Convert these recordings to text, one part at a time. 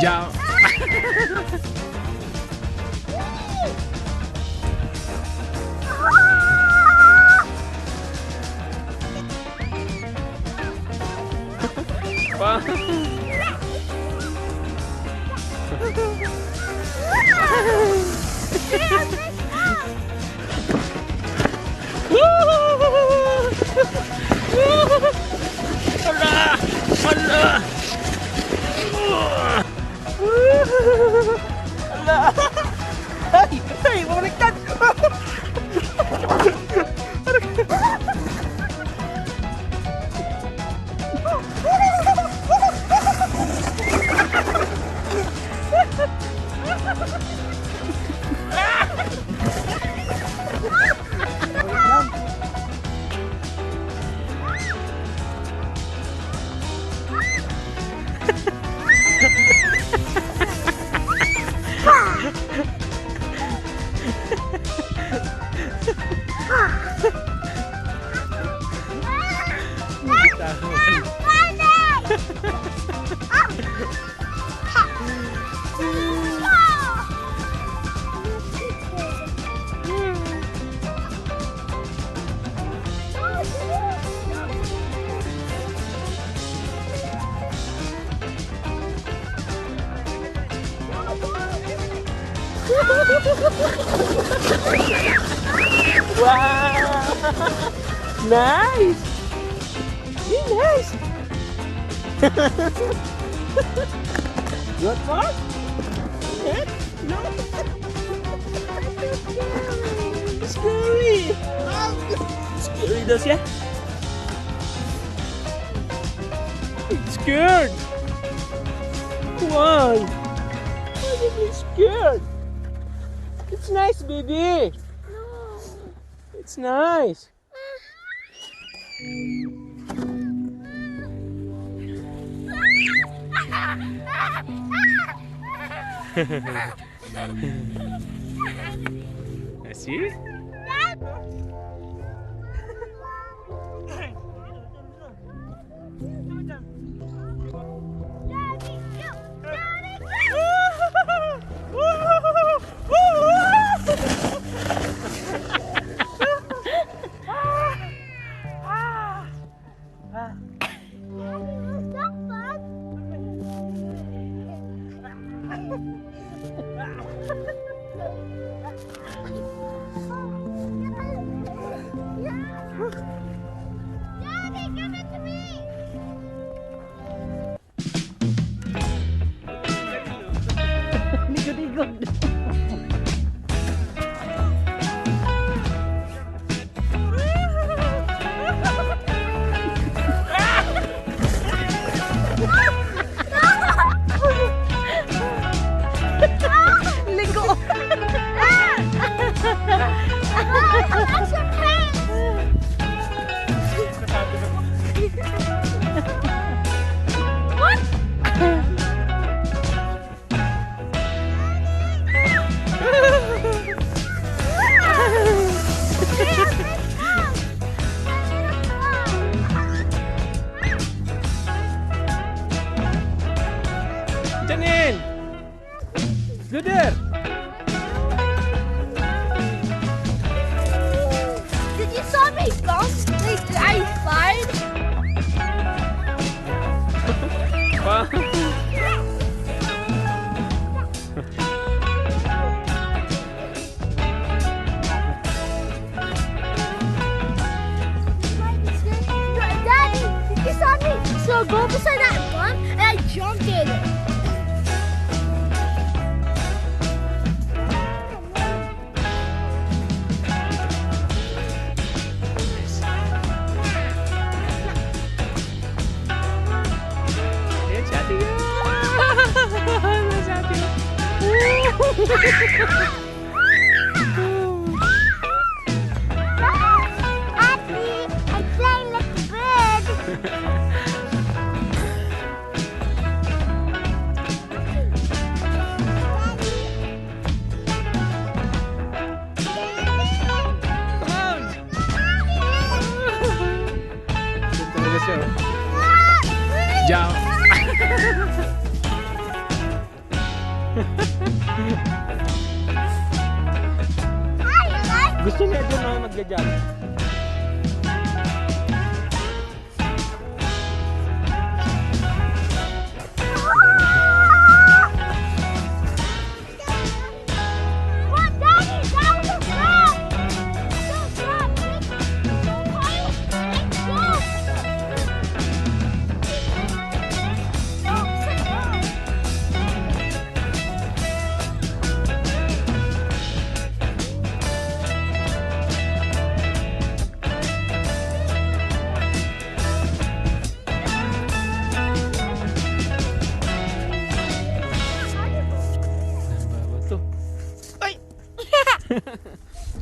Jump. Ay, bumaliktad! Wow! Nice! Very nice! You want more? Yeah? No? Scary! Scary daw siya? Scared! Why? Why are you scared? It's nice, baby. No. It's nice. See? Daddy, give it to me! Ligod-ligod. Ligo! That's your pants! What? Janine! Good there! Did you saw me bounce? I slide? Wow. Daddy, did you saw me? So go beside that bump and I jumped it. Happy, I'm playing with the bird. Doon talaga siya. Oh. Jump! Gusto niya doon na magja-jump.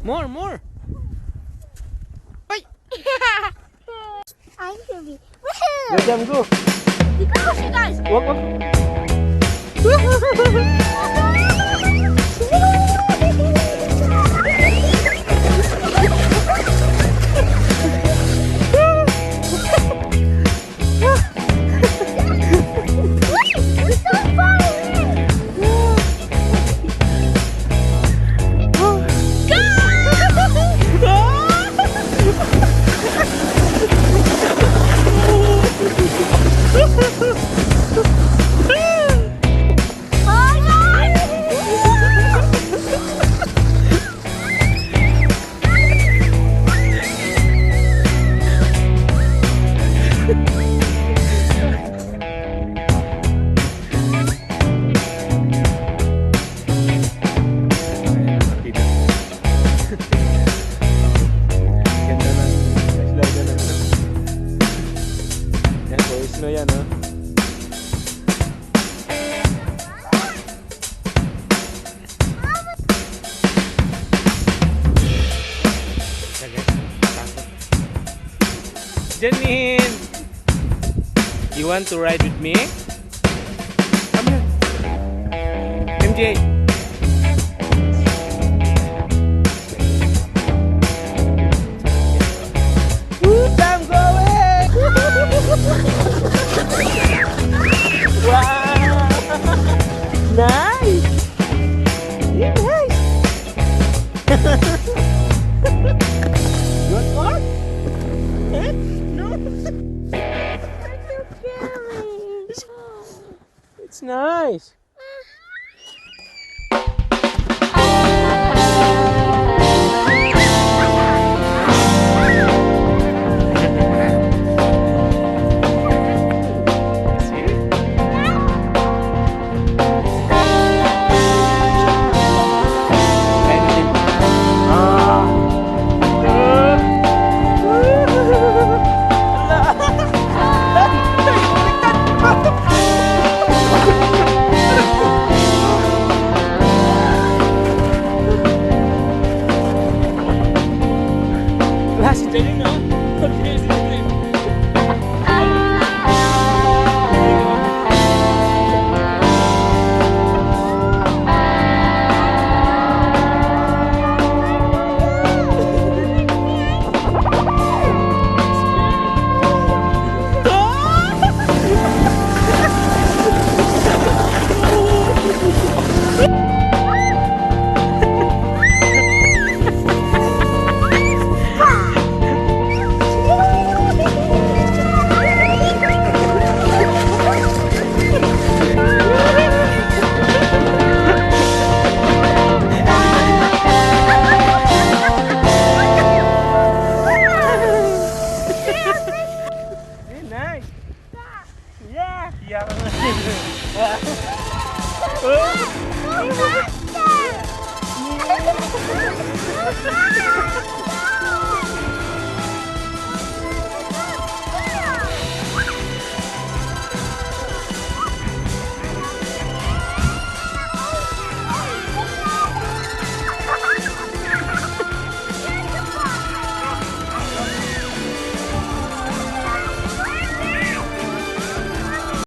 More, more. Ay! I'm gonna be. Go, jump, go. Go, you guys. Walk, walk. Yan, oh. Janine, you want to ride with me? Come here, MJ. I'm going. Wow! Nice! Yeah, nice! You want more? Eh? No? It's nice!